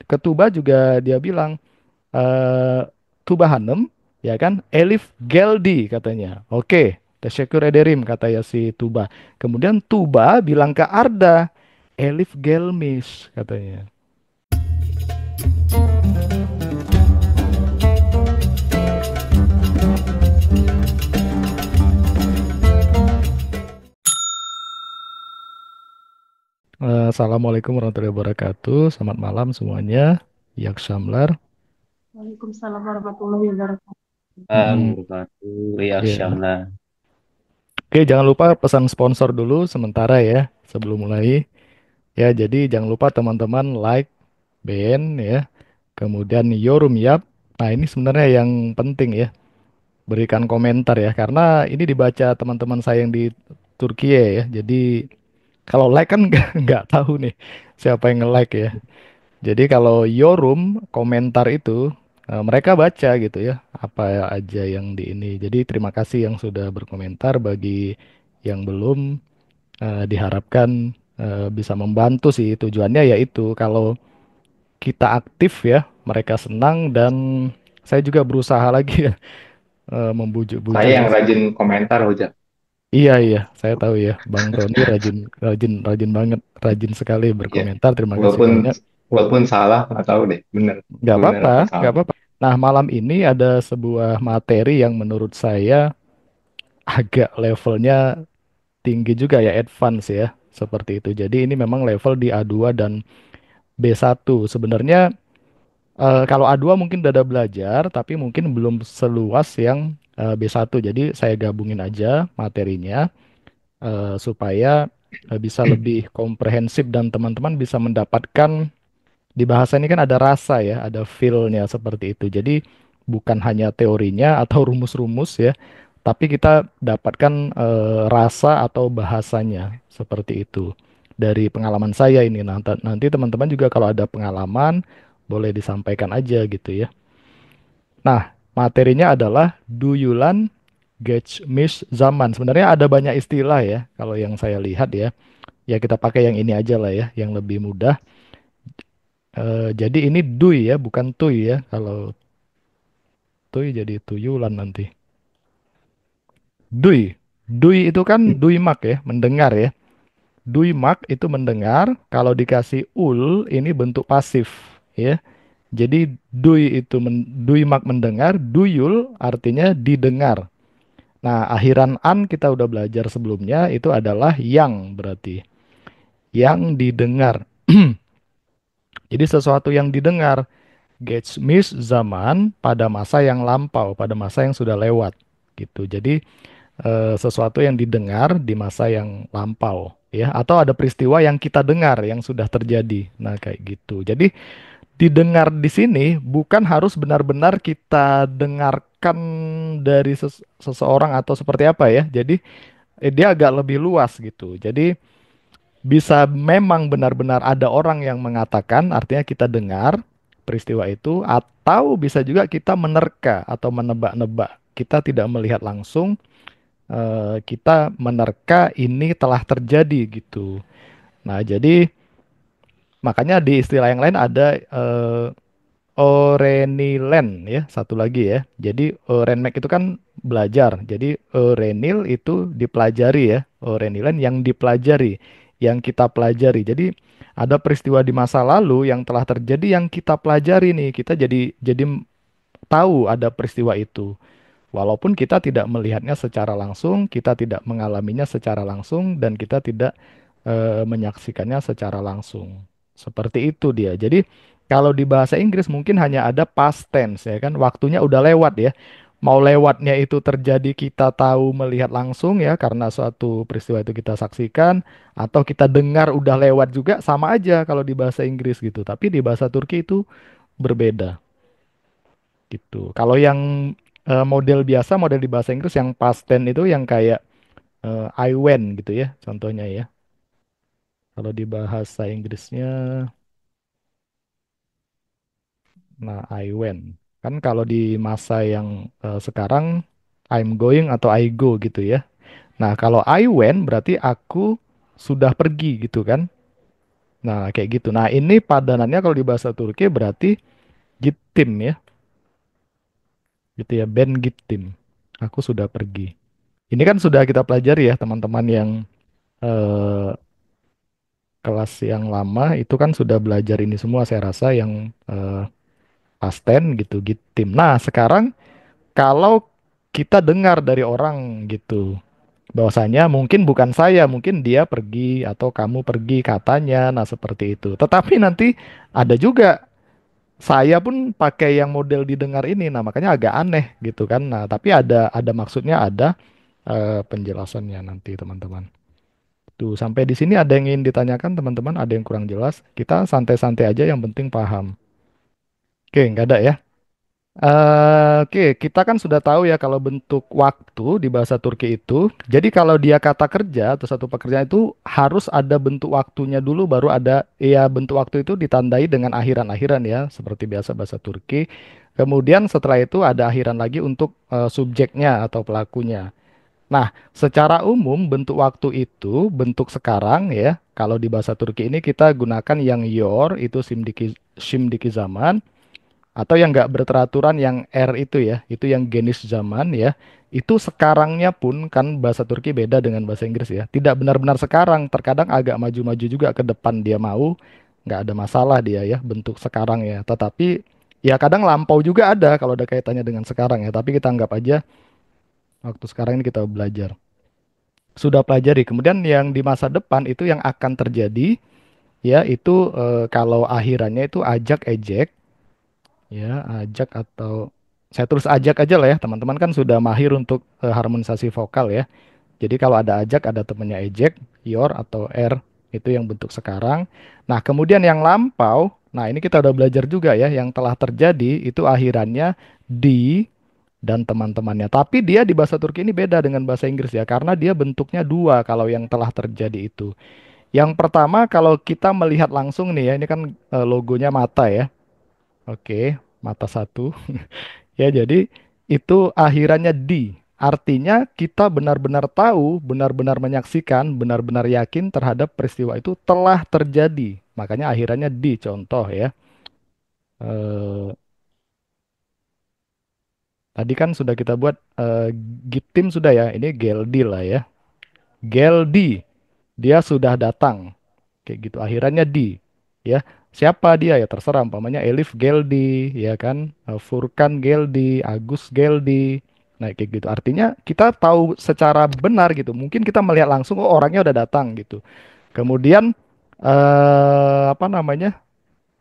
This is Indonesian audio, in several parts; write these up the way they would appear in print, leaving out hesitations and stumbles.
ke Tuba juga dia bilang eh Tuba Hanem, ya kan? Elif Geldi katanya. Oke, Teşekkür ederim kata ya si Tuba. Kemudian Tuba bilang ke Arda, Elif Gelmiş katanya. Assalamualaikum warahmatullahi wabarakatuh. Selamat malam semuanya. Yak Shamlar. Waalaikumsalam warahmatullahi wabarakatuh. Mm-mm. Wabarakatuh. Ya, Iya. Syamlah. Oke, jangan lupa pesan sponsor dulu sementara ya sebelum mulai. Ya, jadi jangan lupa teman-teman like band ya. Kemudian Yorum Yap. Nah, ini sebenarnya yang penting ya. Berikan komentar ya karena ini dibaca teman-teman saya yang di Turki ya. Jadi kalau like kan nggak tahu nih siapa yang nge-like ya. Jadi kalau Yorum komentar itu mereka baca gitu ya apa aja yang di ini. Jadi terima kasih yang sudah berkomentar, bagi yang belum diharapkan bisa membantu sih, tujuannya yaitu kalau kita aktif ya mereka senang, dan saya juga berusaha lagi ya Saya membujuk-bujuk yang nih. rajin komentar, Hoja. Iya iya, saya tahu ya, Bang Tony rajin rajin rajin banget, rajin sekali Iya. berkomentar. Terima kasih Walaupun banyak. walaupun salah, nggak tahu deh. Bener. Nggak Bener apa-apa, apa nggak salah. apa-apa. Nah, malam ini ada sebuah materi yang menurut saya agak levelnya tinggi juga ya, advance ya, seperti itu. Jadi ini memang level di A2 dan B1. Sebenarnya kalau A2 mungkin udah ada belajar, tapi mungkin belum seluas yang B1. Jadi saya gabungin aja materinya supaya bisa lebih komprehensif dan teman-teman bisa mendapatkan. Di bahasa ini kan ada rasa ya, ada feel-nya seperti itu. Jadi bukan hanya teorinya atau rumus-rumus ya, tapi kita dapatkan rasa atau bahasanya seperti itu. Dari pengalaman saya ini, nanti teman-teman juga kalau ada pengalaman boleh disampaikan aja gitu ya. Nah, materinya adalah duyulan geçmiş zaman. Sebenarnya ada banyak istilah ya, kalau yang saya lihat ya. Ya kita pakai yang ini aja lah ya, yang lebih mudah. Jadi ini dui ya, bukan tuy ya. Kalau tuy jadi tuyulan nanti. Dui. Dui itu kan dui mak ya, mendengar ya. Dui mak itu mendengar, kalau dikasih ul ini bentuk pasif ya. Jadi dui mak mendengar, duyul artinya didengar. Nah, akhiran an kita udah belajar sebelumnya itu adalah yang berarti. Yang didengar. Jadi sesuatu yang didengar. Geçmiş zaman pada masa yang lampau, pada masa yang sudah lewat gitu. Jadi sesuatu yang didengar di masa yang lampau ya, atau ada peristiwa yang kita dengar yang sudah terjadi. Nah, kayak gitu. Jadi didengar di sini bukan harus benar-benar kita dengarkan dari seseorang atau seperti apa ya. Jadi dia agak lebih luas gitu. Jadi bisa memang benar-benar ada orang yang mengatakan, artinya kita dengar peristiwa itu, atau bisa juga kita menerka atau menebak-nebak. Kita tidak melihat langsung, kita menerka ini telah terjadi gitu. Nah, jadi makanya di istilah yang lain ada Orenilen ya, satu lagi ya. Jadi Orenmek itu kan belajar. Jadi Orenil itu dipelajari ya. Orenilen yang dipelajari, yang kita pelajari. Jadi ada peristiwa di masa lalu yang telah terjadi yang kita pelajari nih. Kita jadi tahu ada peristiwa itu. Walaupun kita tidak melihatnya secara langsung, kita tidak mengalaminya secara langsung, dan kita tidak menyaksikannya secara langsung. Seperti itu dia. Jadi kalau di bahasa Inggris mungkin hanya ada past tense ya kan, waktunya udah lewat ya. Mau lewatnya itu terjadi kita tahu melihat langsung ya karena suatu peristiwa itu kita saksikan, atau kita dengar udah lewat juga, sama aja kalau di bahasa Inggris gitu. Tapi di bahasa Turki itu berbeda gitu. Kalau yang model biasa, model di bahasa Inggris yang past tense itu yang kayak I went gitu ya contohnya ya. Kalau di bahasa Inggrisnya, nah I went. Kan kalau di masa yang sekarang I'm going atau I go gitu ya. Nah, kalau I went berarti aku sudah pergi gitu kan. Nah, kayak gitu. Nah, ini padanannya kalau di bahasa Turki berarti gittim ya. Gitu ya, ben gittim. Aku sudah pergi. Ini kan sudah kita pelajari ya, teman-teman yang eh, kelas yang lama itu kan sudah belajar ini semua saya rasa yang past tense gitu, gittim. Nah, sekarang kalau kita dengar dari orang gitu, bahwasanya mungkin bukan saya, mungkin dia pergi atau kamu pergi katanya, nah seperti itu. Tetapi nanti ada juga saya pun pakai yang model didengar ini, nah makanya agak aneh gitu kan. Nah, tapi ada maksudnya, ada penjelasannya nanti teman-teman. Tuh, sampai di sini ada yang ingin ditanyakan teman-teman, ada yang kurang jelas. Kita santai-santai aja, yang penting paham. Oke, nggak ada ya? Oke, kita kan sudah tahu ya kalau bentuk waktu di bahasa Turki itu. Jadi kalau dia kata kerja atau satu pekerjaan itu harus ada bentuk waktunya dulu, baru ada ya bentuk waktu itu ditandai dengan akhiran-akhiran ya, seperti biasa bahasa Turki. Kemudian setelah itu ada akhiran lagi untuk subjeknya atau pelakunya. Nah, secara umum bentuk waktu itu bentuk sekarang ya. Kalau di bahasa Turki ini kita gunakan yang yor itu şimdiki zaman, atau yang nggak berteraturan yang R itu ya, itu yang genis zaman ya. Itu sekarangnya pun kan bahasa Turki beda dengan bahasa Inggris ya. Tidak benar-benar sekarang, terkadang agak maju-maju juga ke depan dia mau, nggak ada masalah dia ya bentuk sekarang ya. Tetapi ya kadang lampau juga ada kalau ada kaitannya dengan sekarang ya. Tapi kita anggap aja waktu sekarang ini kita belajar. Sudah pelajari. Kemudian yang di masa depan itu yang akan terjadi ya itu kalau akhirannya itu ajak ejek. Ya, ajak atau saya tulis ajak aja lah ya. Teman-teman kan sudah mahir untuk harmonisasi vokal ya. Jadi kalau ada ajak, ada temennya ejek, your atau r itu yang bentuk sekarang. Nah, kemudian yang lampau, nah ini kita udah belajar juga ya, yang telah terjadi itu akhirannya di dan teman-temannya. Tapi dia di bahasa Turki ini beda dengan bahasa Inggris ya, karena dia bentuknya dua kalau yang telah terjadi itu. Yang pertama kalau kita melihat langsung nih ya, ini kan logonya mata ya. Oke, mata satu. Ya, jadi itu akhirannya di. Artinya kita benar-benar tahu, benar-benar menyaksikan, benar-benar yakin terhadap peristiwa itu telah terjadi. Makanya akhirannya di. Contoh ya. Eh, Tadi kan sudah kita buat Gittim sudah ya. Ini Geldi lah ya. Geldi. Dia sudah datang. Kayak gitu. Akhirannya di. Ya. Siapa dia ya terserah. Umpamanya Elif Geldi, ya kan. Furkan Geldi, Agus Geldi. Nah, kayak gitu. Artinya kita tahu secara benar gitu. Mungkin kita melihat langsung, oh orangnya udah datang gitu. Kemudian apa namanya?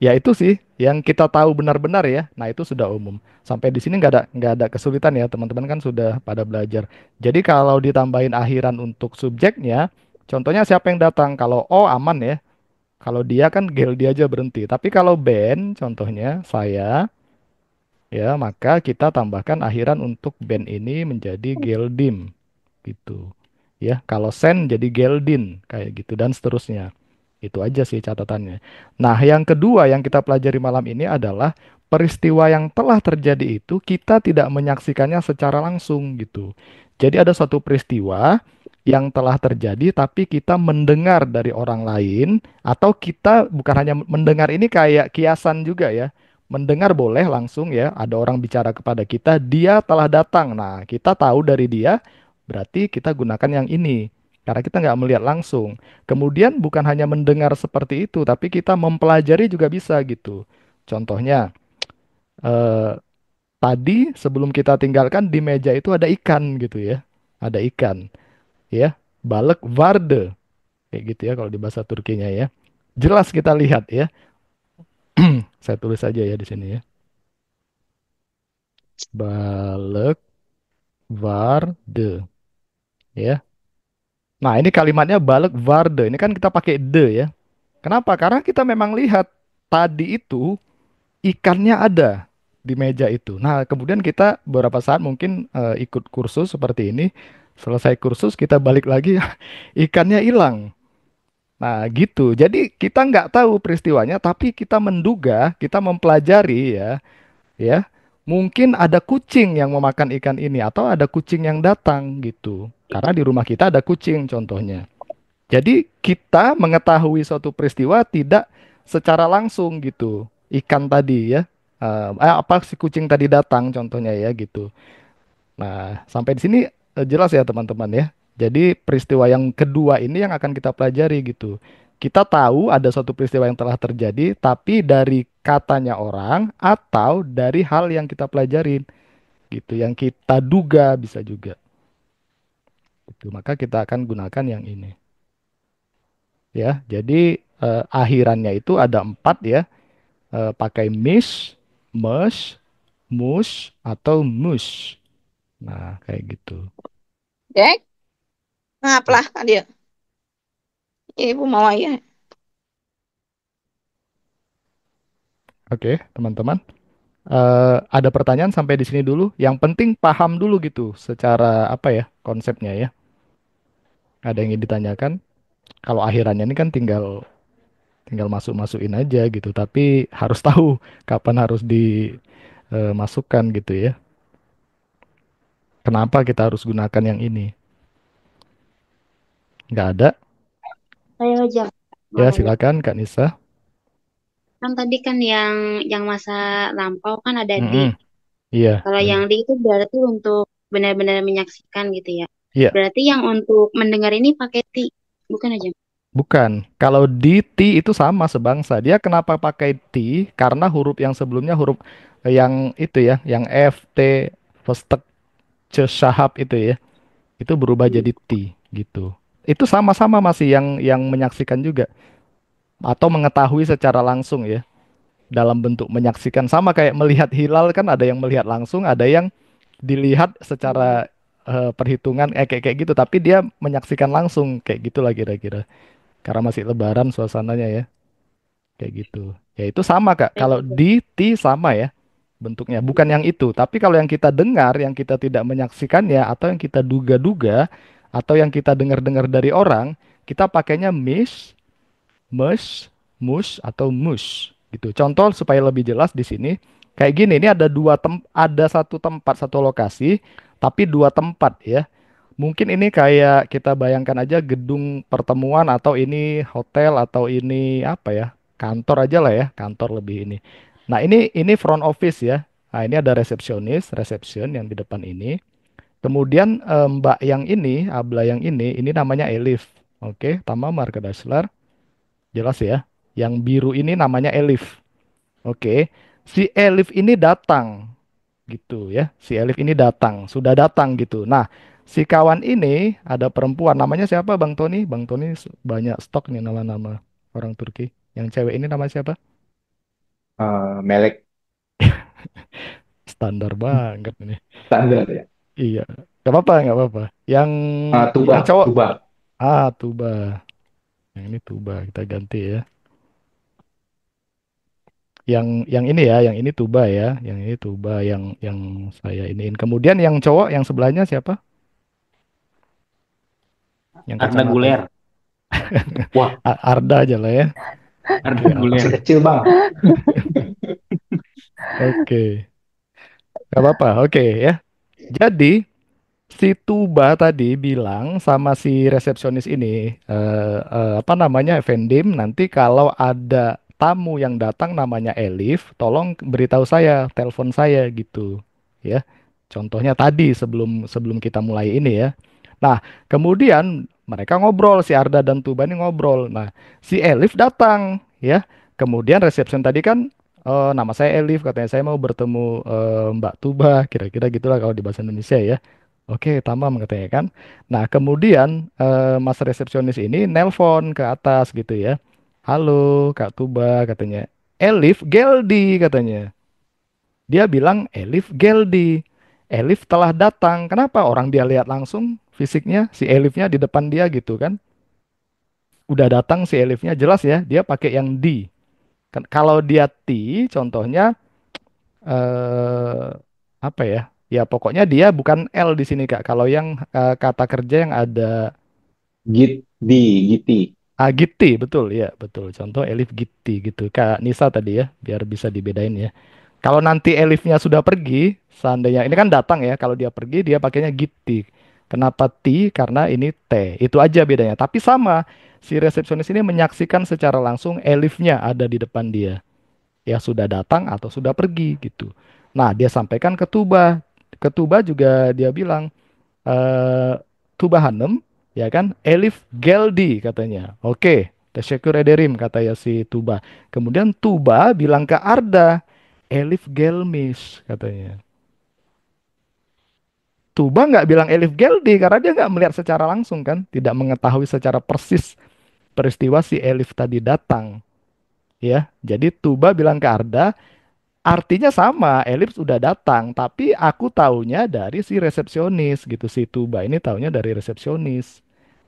Ya itu sih yang kita tahu benar-benar ya. Nah itu sudah umum. Sampai di sini nggak ada kesulitan ya, teman-teman kan sudah pada belajar. Jadi kalau ditambahin akhiran untuk subjeknya, contohnya siapa yang datang? Kalau O aman ya. Kalau dia kan Geldi aja berhenti. Tapi kalau band, contohnya saya, ya maka kita tambahkan akhiran untuk band ini menjadi Geldim, gitu. Ya, kalau Sen jadi Geldin, kayak gitu dan seterusnya. Itu aja sih catatannya. Nah, yang kedua yang kita pelajari malam ini adalah peristiwa yang telah terjadi itu kita tidak menyaksikannya secara langsung gitu. Jadi ada suatu peristiwa yang telah terjadi tapi kita mendengar dari orang lain, atau kita bukan hanya mendengar, ini kayak kiasan juga ya. Mendengar boleh langsung ya, ada orang bicara kepada kita, dia telah datang. Nah, kita tahu dari dia, berarti kita gunakan yang ini. Karena kita nggak melihat langsung. Kemudian bukan hanya mendengar seperti itu, tapi kita mempelajari juga bisa gitu. Contohnya, eh, tadi sebelum kita tinggalkan di meja itu ada ikan gitu ya. Ada ikan, ya. Balık vardı. Kayak gitu ya kalau di bahasa Turkinya ya. Jelas kita lihat ya. Saya tulis saja ya di sini ya. Balık vardı. Ya. Nah, ini kalimatnya balık vardı. Ini kan kita pakai de ya. Kenapa? Karena kita memang lihat tadi itu ikannya ada di meja itu. Nah, kemudian kita beberapa saat mungkin ikut kursus seperti ini. Selesai kursus kita balik lagi, ikannya hilang. Nah, gitu. Jadi kita nggak tahu peristiwanya, tapi kita menduga, kita mempelajari ya, ya. Mungkin ada kucing yang memakan ikan ini, atau ada kucing yang datang gitu. Karena di rumah kita ada kucing contohnya. Jadi kita mengetahui suatu peristiwa tidak secara langsung gitu. Ikan tadi ya, apa si kucing tadi datang contohnya ya gitu. Nah, sampai di sini jelas ya teman-teman ya. Jadi peristiwa yang kedua ini yang akan kita pelajari gitu. Kita tahu ada suatu peristiwa yang telah terjadi, tapi dari katanya orang atau dari hal yang kita pelajarin gitu, yang kita duga bisa juga. Gitu. Maka kita akan gunakan yang ini ya. Jadi akhirannya itu ada empat ya. Pakai mish, mush, mush atau mush. Nah, kayak gitu. Dek, ngaplah dia. Ibu mau ayah. Oke, teman-teman. Ada pertanyaan sampai di sini dulu. Yang penting paham dulu gitu secara apa ya konsepnya ya. Ada yang ingin ditanyakan? Kalau akhirannya ini kan tinggal tinggal masuk-masukin aja gitu. Tapi harus tahu kapan harus dimasukkan gitu ya. Kenapa kita harus gunakan yang ini? Nggak ada? Saya aja Ya mau. silakan Kak Nisa. Kan tadi kan yang masa lampau kan ada di. Mm-mm. Iya, Kalau yang benar. di itu berarti untuk benar-benar menyaksikan gitu ya. Iya, Berarti yang untuk mendengar ini pakai ti, bukan aja. bukan. Kalau di T itu sama sebangsa. Dia kenapa pakai T? Karena huruf yang sebelumnya huruf yang itu ya, yang F, T, Vestek, C, Syahab itu ya. Itu berubah Hmm. jadi T gitu. Itu sama-sama masih yang menyaksikan juga atau mengetahui secara langsung ya. Dalam bentuk menyaksikan sama kayak melihat hilal kan ada yang melihat langsung, ada yang dilihat secara perhitungan kayak kayak gitu tapi dia menyaksikan langsung kayak gitulah kira-kira. Karena masih lebaran suasananya ya. Kayak gitu. Ya itu sama Kak. Kalau di T sama ya bentuknya. Bukan yang itu. Tapi kalau yang kita dengar, yang kita tidak menyaksikannya, atau yang kita duga-duga, atau yang kita dengar-dengar dari orang, kita pakainya miss, mush, mush, atau mush. Gitu. Contoh supaya lebih jelas di sini. Kayak gini, ini ada satu tempat, satu lokasi, tapi dua tempat ya. Mungkin ini kayak kita bayangkan aja gedung pertemuan atau ini hotel atau ini apa ya? Kantor aja lah ya, kantor lebih ini. Nah, ini front office ya. Nah, ini ada resepsionis, reception yang di depan ini. Kemudian Mbak yang ini, Abla yang ini namanya Elif. Oke, Tama Marga Daslar, jelas ya. Yang biru ini namanya Elif. Oke, si Elif ini datang gitu ya. Si Elif ini datang, sudah datang gitu. Nah, si kawan ini ada perempuan namanya siapa Bang Tony? Bang Tony banyak stok nih nama-nama orang Turki. Yang cewek ini nama siapa? Melek Standar banget ini. standar ya. Iya, nggak apa-apa, nggak apa-apa. Yang Tuba, yang cowok, Tuba. Tuba. Yang ini Tuba, kita ganti ya. Yang ini ya, yang ini Tuba ya, yang ini Tuba, yang saya iniin. Kemudian yang cowok yang sebelahnya siapa? Yang Arda kacamata. Guler. Wah, Arda aja lah ya. Oke, Arda masih Guler. kecil bang. Oke. Gak apa-apa. Oke ya. Jadi si Tuba tadi bilang sama si resepsionis ini apa namanya Efendim nanti kalau ada tamu yang datang namanya Elif, tolong beritahu saya, telepon saya gitu. Ya. Contohnya tadi sebelum sebelum kita mulai ini ya. Nah, kemudian mereka ngobrol si Arda dan Tuba ini ngobrol. Nah, si Elif datang ya. Kemudian resepsion tadi kan nama saya Elif, katanya saya mau bertemu Mbak Tuba, kira-kira gitulah kalau di bahasa Indonesia ya. Oke, tamam katanya kan. Nah, kemudian mas resepsionis ini nelpon ke atas gitu ya. Halo, Kak Tuba katanya. Elif Geldi katanya. Dia bilang Elif Geldi. Elif telah datang. Kenapa? Orang dia lihat langsung fisiknya si Elifnya di depan dia gitu kan. Udah datang si Elifnya jelas ya, dia pakai yang di. Kalau dia T contohnya eh apa ya? Ya pokoknya dia bukan L di sini Kak. Kalau yang kata kerja yang ada Giti. Gitti, betul ya, betul. Contoh Elif Gitti gitu. Kak Nisa tadi ya, biar bisa dibedain ya. Kalau nanti Elifnya sudah pergi, seandainya ini kan datang ya, kalau dia pergi dia pakainya Gitti. Kenapa T? Karena ini T. Itu aja bedanya. Tapi sama, si resepsionis ini menyaksikan secara langsung Elifnya ada di depan dia. Ya sudah datang atau sudah pergi gitu. Nah, dia sampaikan ke Tuba. Ke Tuba juga dia bilang, Tuba Hanım, ya kan? Elif Geldi katanya. Oke, teşekkür ederim kata ya si Tuba. Kemudian Tuba bilang ke Arda, Elif gelmiş katanya. Tuba nggak bilang Elif Geldi karena dia nggak melihat secara langsung kan, tidak mengetahui secara persis peristiwa si Elif tadi datang. Ya, jadi Tuba bilang ke Arda, artinya sama, Elif sudah datang, tapi aku taunya dari si resepsionis gitu. Si Tuba ini taunya dari resepsionis.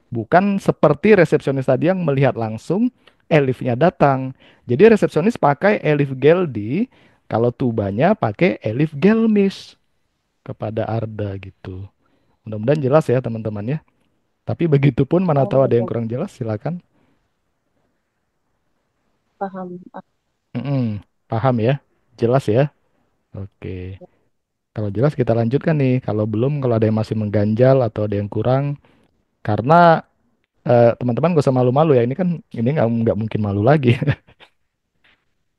Bukan seperti resepsionis tadi yang melihat langsung Elifnya datang. Jadi resepsionis pakai Elif Geldi, kalau Tubanya pakai Elif Gelmis kepada Arda gitu. Mudah-mudahan jelas ya teman-teman ya. Tapi begitupun mana tahu Oh, ada yang ya, kurang jelas, silakan. paham. Mm-mm. Paham ya? Jelas ya? Oke. Kalau jelas kita lanjutkan nih. Kalau belum, kalau ada yang masih mengganjal atau ada yang kurang, karena teman-teman gak usah malu-malu ya. Ini nggak mungkin malu lagi.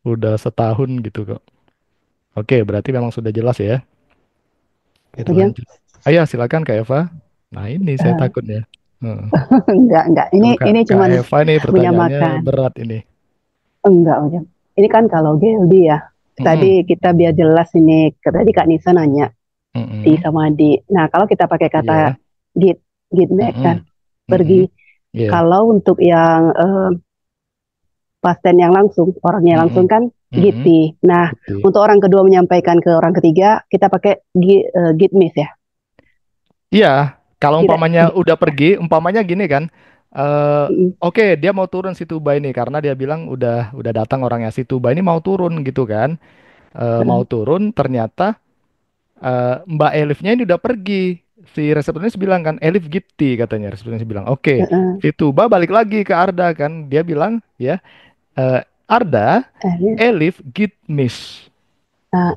Udah setahun gitu kok. Oke, berarti memang sudah jelas ya. Kita Hocam, lanjut. Ayo, silakan Kak Eva. Nah, ini saya eh, takut ya. Heeh. enggak. Tuh, Ini Kak cuman Eva nih pertanyaannya menyamakan. berat ini. Enggak, Hocam. Ini kan kalau Geldi ya. Mm-mm. Tadi kita biar jelas ini, tadi Kak Nisa nanya si Mm-mm. sama di. Nah, kalau kita pakai kata Iya. git, git back Mm-mm. kan, Mm-mm. pergi. Iya. Kalau untuk yang pasien yang langsung, orangnya Mm-mm. langsung kan Mm-mm. giti. Nah, Gitu. untuk orang kedua menyampaikan ke orang ketiga, kita pakai git miss ya. Iya, kalau Git, umpamanya udah pergi, umpamanya gini kan. eh mm, oke, dia mau turun si Tuba ini karena dia bilang udah datang orangnya, si Tuba ini mau turun gitu kan. Mau turun ternyata Mbak Elifnya ini udah pergi. Si resepsionis bilang kan, Elif Gipti katanya. Resepsionis bilang, oke. eh, Si Tuba balik lagi ke Arda kan. Dia bilang, ya, Arda, ya. Elif Gitmis.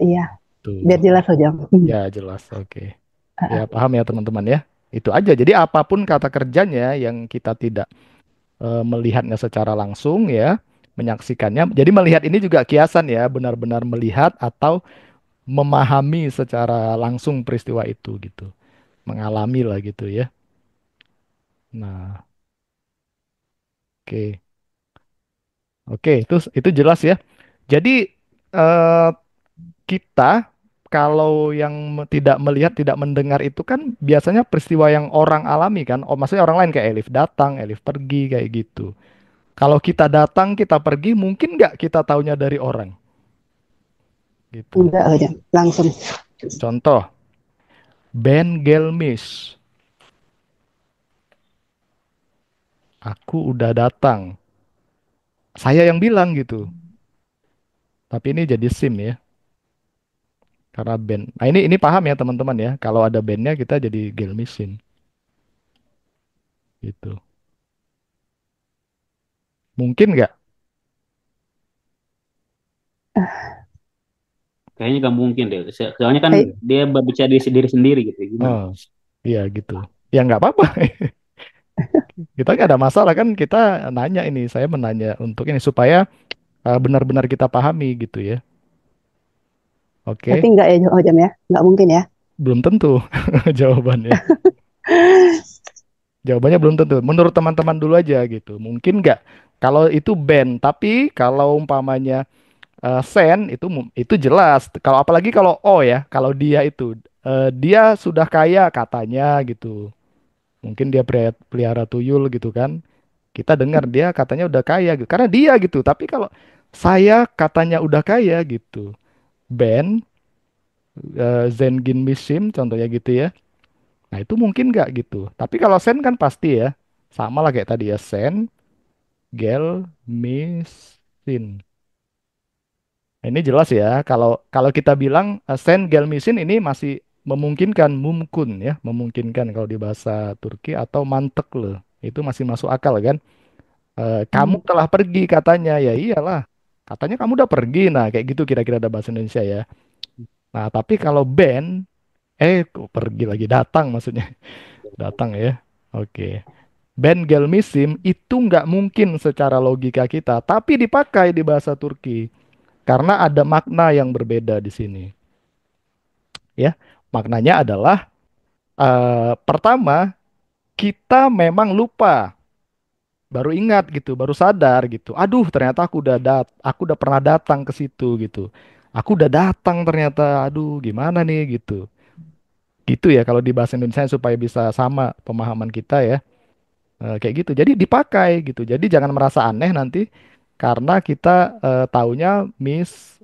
Iya, biar Tuh, jelas Hocam. ya jelas, oke. Ya paham ya teman-teman ya. Itu aja. Jadi apapun kata kerjanya yang kita tidak melihatnya secara langsung ya, menyaksikannya. Jadi melihat ini juga kiasan ya, benar-benar melihat atau memahami secara langsung peristiwa itu gitu. Mengalami lah gitu ya. Nah, oke. Oke, itu jelas ya. Jadi eh, kita kalau yang tidak melihat, tidak mendengar itu kan biasanya peristiwa yang orang alami kan. Oh, maksudnya orang lain kayak Elif datang, Elif pergi kayak gitu. Kalau kita datang, kita pergi, mungkin nggak kita taunya dari orang gitu. Enggak Hocam, langsung. Contoh, Ben Gelmis, aku udah datang. Saya yang bilang gitu. Tapi ini jadi SIM ya, karena band. Nah ini paham ya teman-teman ya. Kalau ada bandnya kita jadi Gelmisin gitu. Mungkin nggak? Kayaknya gak mungkin deh. Soalnya kan Kayak dia berbicara diri sendiri sendiri gitu. Gimana? Oh, iya gitu. Ya nggak apa-apa. Kita nggak ada masalah kan. Kita nanya ini. Saya menanya untuk ini supaya benar-benar kita pahami gitu ya. tapi Oke, enggak ya Hocam ya, enggak mungkin ya. belum tentu jawabannya. Jawabannya belum tentu. Menurut teman-teman dulu aja gitu. Mungkin nggak? Kalau itu band, tapi kalau umpamanya sen itu itu jelas. Kalau apalagi kalau O ya, kalau dia itu dia sudah kaya katanya gitu. Mungkin dia pelihara tuyul gitu kan. Kita dengar dia katanya udah kaya gitu. Karena dia gitu. Tapi kalau saya katanya udah kaya gitu. Ben Zengin Misim contohnya gitu ya. Nah itu mungkin nggak gitu. Tapi kalau sen kan pasti ya. Sama lah kayak tadi ya. Sen, Gel, Misin. Nah, ini jelas ya. Kalau kalau kita bilang sen gelmisin ini masih memungkinkan, mumkun ya, memungkinkan kalau di bahasa Turki atau mantek loh. Itu masih masuk akal kan? Kamu Hmm. telah pergi katanya. Ya iyalah. Katanya kamu udah pergi. Nah, kayak gitu kira-kira ada bahasa Indonesia ya. Nah, tapi kalau kok pergi lagi datang maksudnya. Datang ya. Oke. Ben gelmisim itu nggak mungkin secara logika kita, tapi dipakai di bahasa Turki karena ada makna yang berbeda di sini. Ya, maknanya adalah pertama kita memang lupa, baru ingat gitu, baru sadar gitu. Aduh, ternyata aku udah pernah datang ke situ gitu. Aku udah datang ternyata. Aduh, gimana nih gitu. Gitu ya kalau di bahasa Indonesia supaya bisa sama pemahaman kita ya. Kayak gitu. Jadi dipakai gitu. Jadi jangan merasa aneh nanti karena kita taunya miss,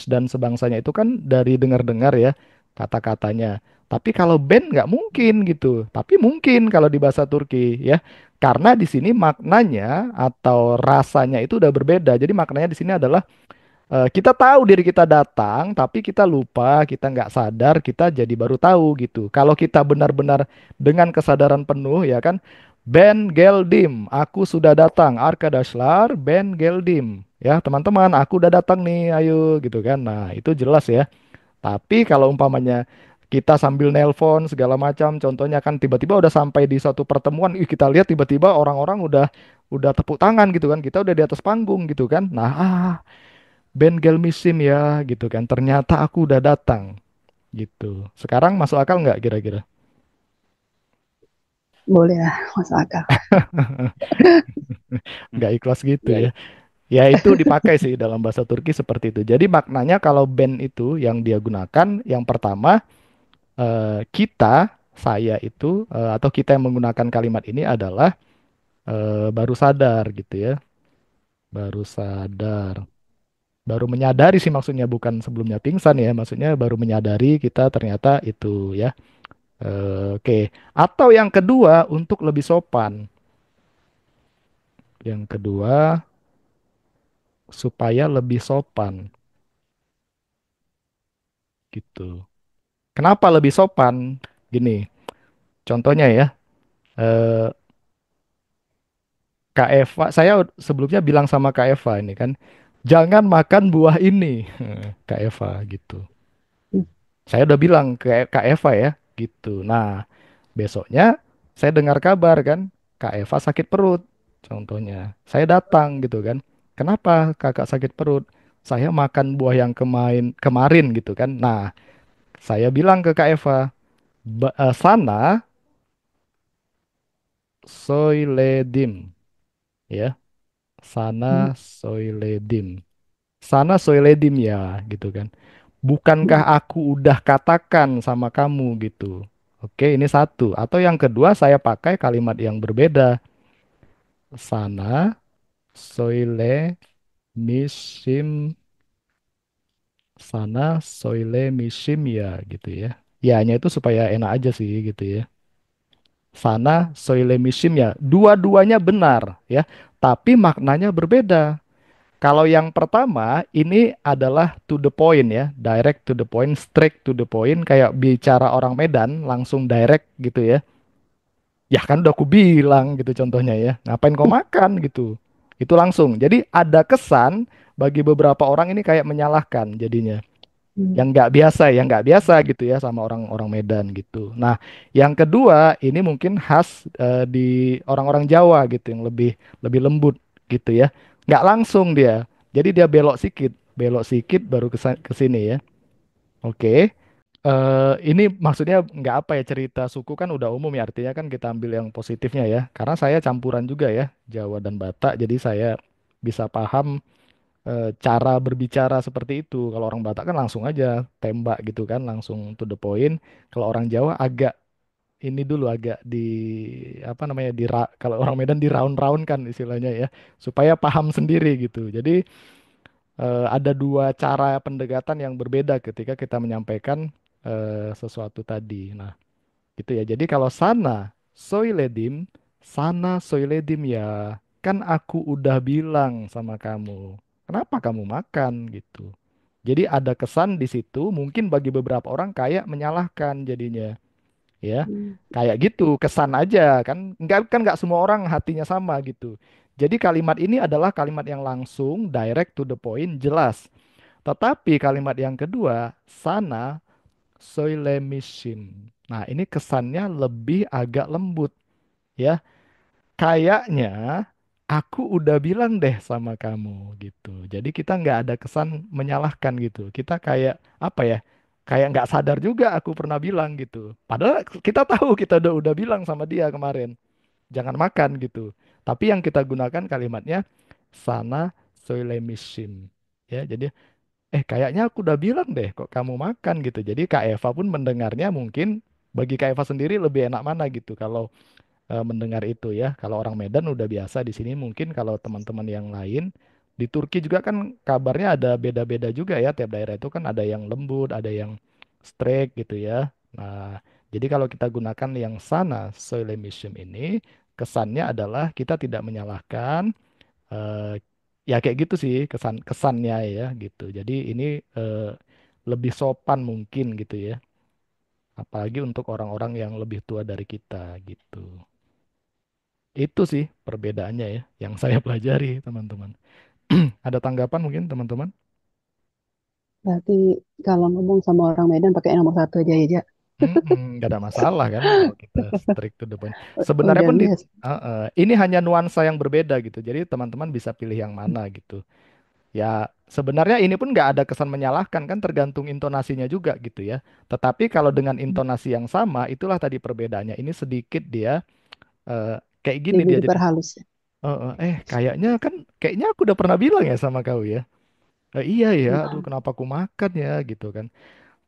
dan sebangsanya itu kan dari dengar-dengar ya kata-katanya. Tapi kalau band nggak mungkin gitu. Tapi mungkin kalau di bahasa Turki ya. Karena di sini maknanya atau rasanya itu udah berbeda. Jadi maknanya di sini adalah kita tahu diri kita datang, tapi kita lupa, kita nggak sadar, kita jadi baru tahu gitu. Kalau kita benar-benar dengan kesadaran penuh, ya kan, Ben Geldim, aku sudah datang. Arkadaşlar, Ben Geldim. Ya teman-teman, aku udah datang nih, ayo gitu kan. Nah itu jelas ya. Tapi kalau umpamanya kita sambil nelpon segala macam, contohnya kan tiba-tiba udah sampai di suatu pertemuan, ih kita lihat tiba-tiba orang-orang udah tepuk tangan gitu kan, kita udah di atas panggung gitu kan. Nah, Ben Gelmisim ya gitu kan. Ternyata aku udah datang gitu. Sekarang masuk akal nggak kira-kira? Boleh lah, masuk akal. Nggak ikhlas gitu Ya, ya. ya. Ya itu dipakai sih dalam bahasa Turki seperti itu. Jadi maknanya kalau ben itu yang dia gunakan yang pertama kita, saya itu atau kita yang menggunakan kalimat ini adalah baru sadar gitu ya. Baru sadar. Baru menyadari sih maksudnya bukan sebelumnya pingsan ya. Maksudnya baru menyadari kita ternyata itu ya. Oke. Atau yang kedua untuk lebih sopan. Yang kedua supaya lebih sopan gitu. Kenapa lebih sopan? Gini, contohnya ya. eh, Kak Eva, saya sebelumnya bilang sama Kak Eva ini kan, jangan makan buah ini, Kak Eva gitu. Saya udah bilang ke Kak Eva ya, gitu. Nah, besoknya saya dengar kabar kan, Kak Eva sakit perut. Contohnya, saya datang gitu kan. Kenapa kakak sakit perut? Saya makan buah yang kemarin gitu kan. Nah, saya bilang ke Kak Eva, sana soyledim ya. Sana soyledim. Sana soyledim ya gitu kan. Bukankah aku udah katakan sama kamu gitu. Oke, ini satu. Atau yang kedua saya pakai kalimat yang berbeda. Sana soile misim sana soile misim ya gitu ya. Ya-nya itu supaya enak aja sih gitu ya. Sana soile misim ya. Dua-duanya benar ya. Tapi maknanya berbeda. Kalau yang pertama ini adalah to the point ya, direct to the point, straight to the point, kayak bicara orang Medan langsung direct gitu ya. Ya kan udah aku bilang gitu contohnya ya, ngapain kau makan gitu. Itu langsung. Jadi ada kesan bagi beberapa orang ini kayak menyalahkan jadinya. Yang nggak biasa gitu ya sama orang-orang Medan gitu. Nah, yang kedua ini mungkin khas di orang-orang Jawa gitu yang lebih lebih lembut gitu ya. Nggak langsung dia. Jadi dia belok sikit baru ke sini ya. Oke. Ini maksudnya nggak apa ya cerita suku kan udah umum ya artinya kan kita ambil yang positifnya ya. Karena saya campuran juga ya Jawa dan Batak, jadi saya bisa paham cara berbicara seperti itu. Kalau orang Batak kan langsung aja tembak gitu kan, langsung to the point. Kalau orang Jawa agak ini dulu agak di apa namanya kalau orang Medan di round-round kan istilahnya ya, supaya paham sendiri gitu. Jadi ada dua cara pendekatan yang berbeda ketika kita menyampaikan sesuatu tadi. Nah, gitu ya. Jadi kalau sana soiledim ya. Kan aku udah bilang sama kamu. Kenapa kamu makan gitu. Jadi ada kesan di situ mungkin bagi beberapa orang kayak menyalahkan jadinya. Ya. Kayak gitu, kesan aja kan nggak semua orang hatinya sama gitu. Jadi kalimat ini adalah kalimat yang langsung, direct to the point, jelas. Tetapi kalimat yang kedua, sana soilemishim. Nah, ini kesannya lebih agak lembut ya. Kayaknya aku udah bilang deh sama kamu gitu. Jadi kita nggak ada kesan menyalahkan gitu. Kita kayak apa ya? Kayak nggak sadar juga aku pernah bilang gitu. Padahal kita tahu kita udah bilang sama dia kemarin, jangan makan gitu. Tapi yang kita gunakan kalimatnya sana soilemishim. Ya, jadi kayaknya aku udah bilang deh kok kamu makan gitu. Jadi Kak Eva pun mendengarnya mungkin bagi Kak Eva sendiri lebih enak mana gitu kalau mendengar itu ya. Kalau orang Medan udah biasa di sini mungkin kalau teman-teman yang lain di Turki juga kan kabarnya ada beda-beda juga ya. Tiap daerah itu kan ada yang lembut, ada yang straight gitu ya. Nah, jadi kalau kita gunakan yang sana soilemisium ini kesannya adalah kita tidak menyalahkan eh, ya kayak gitu sih kesannya ya gitu. Jadi ini eh, lebih sopan mungkin gitu ya. Apalagi untuk orang-orang yang lebih tua dari kita gitu. Itu sih perbedaannya ya yang saya pelajari, teman-teman. Ada tanggapan mungkin, teman-teman? Berarti kalau ngomong sama orang Medan pakai nomor satu aja ya. Nggak ada masalah kan kalau kita strict to the point. Sebenarnya Udah pun biasa. ini hanya nuansa yang berbeda gitu. Jadi teman-teman bisa pilih yang mana gitu. Ya sebenarnya ini pun nggak ada kesan menyalahkan kan tergantung intonasinya juga gitu ya. Tetapi kalau dengan intonasi yang sama, itulah tadi perbedaannya. Ini sedikit dia kayak gini Lebih dia jadi. diperhalus. Kayaknya aku udah pernah bilang ya sama kau ya. Iya ya, aduh Mm. kenapa aku makan ya gitu kan.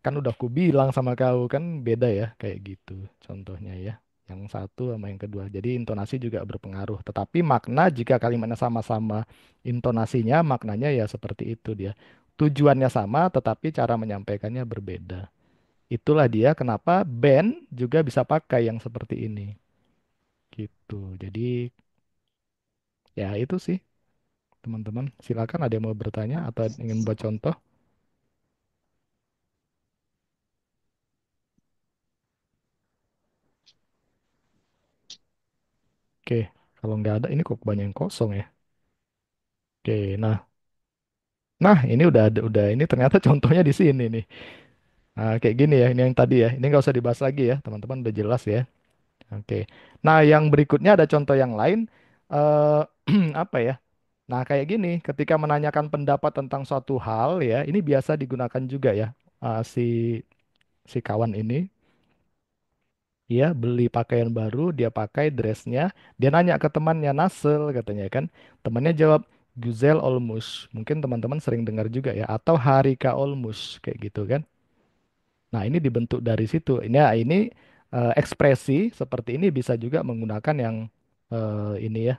Kan udah aku bilang sama kau kan beda ya kayak gitu contohnya ya. Yang satu sama yang kedua. Jadi intonasi juga berpengaruh. Tetapi makna jika kalimatnya sama-sama intonasinya maknanya ya seperti itu dia. Tujuannya sama tetapi cara menyampaikannya berbeda. Itulah dia kenapa band juga bisa pakai yang seperti ini. Gitu. Jadi ya itu sih teman-teman. Silakan ada yang mau bertanya atau ingin buat contoh. Oke, kalau nggak ada ini kok banyak yang kosong ya. Oke, nah ini udah ini ternyata contohnya di sini nih. Nah, kayak gini ya, ini yang tadi ya. Ini nggak usah dibahas lagi ya, teman-teman udah jelas ya. Oke. Nah, yang berikutnya ada contoh yang lain. eh apa ya? Nah, kayak gini, ketika menanyakan pendapat tentang suatu hal ya, ini biasa digunakan juga ya. Si si kawan ini, ya beli pakaian baru, dia pakai dressnya, dia nanya ke temannya Nasel katanya kan. Temannya jawab Güzel olmuş. Mungkin teman-teman sering dengar juga ya, atau Harika olmuş kayak gitu kan. Nah, ini dibentuk dari situ. Ini ekspresi seperti ini bisa juga menggunakan yang ini ya,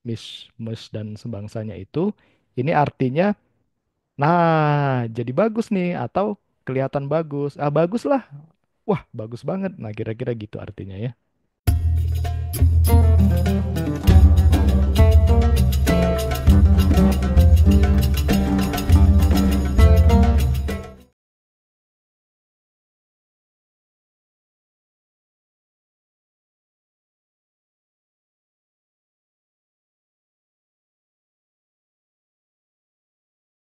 mis dan sebangsanya itu. Ini artinya, nah, jadi bagus nih atau kelihatan bagus. Ah, bagus lah. Wah, bagus banget. Nah, kira-kira gitu artinya ya.